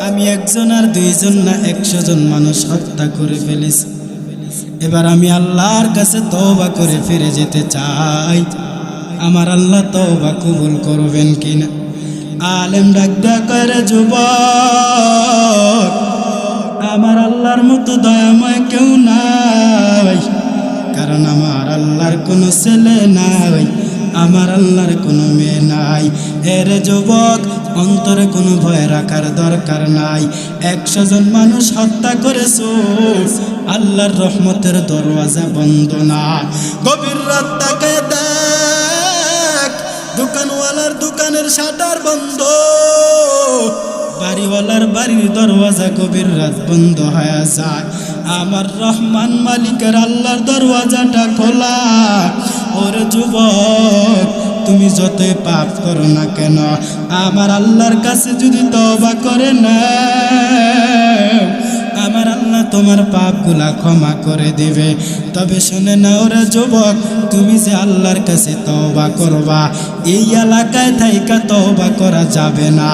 আমি একজন আর দুইজন না 100 জন মানুষ হত্যা করে ফেলেছি। এবার আমি আল্লাহর কাছে তওবা করে ফিরে যেতে চাই। আমার আল্লাহ তওবা কবুল করবেন কিনা? আলেম ডাকদা করে যুবক, আমার আল্লাহর মতো দয়াময় কেউ নাই, কারণ আমার আল্লাহর কোনো ছেলে নাই, আমার আল্লাহর কোনো মেয়ে নাই। এর যুবক, অন্তরে কোনো ভয় রাখার দরকার নাই। 100 জন মানুষ হত্যা করেছো, আল্লাহর রহমতের দরওয়াজা বন্ধ না। গভীর রাত তাকায় দেখ, দোকানওয়ালার দোকানের শাটার বন্ধ, বাড়িওয়ালার বাড়ির দরওয়াজা গভীর রাত বন্ধ হয়ে যায়। আমার রহমান মালিকের আল্লাহর দরওয়াজাটা খোলা। ওরে যুবক, তুমি যতই পাপ করো না কেন, আমার আল্লাহর কাছে যদি তওবা করে না, আমার আল্লাহ তোমার পাপগুলা ক্ষমা করে দিবে। তবে শুনে না ওরে যুবক, তুমি যে আল্লাহর কাছে তওবা করবা, এই এলাকায় থাইকা তওবা করা যাবে না।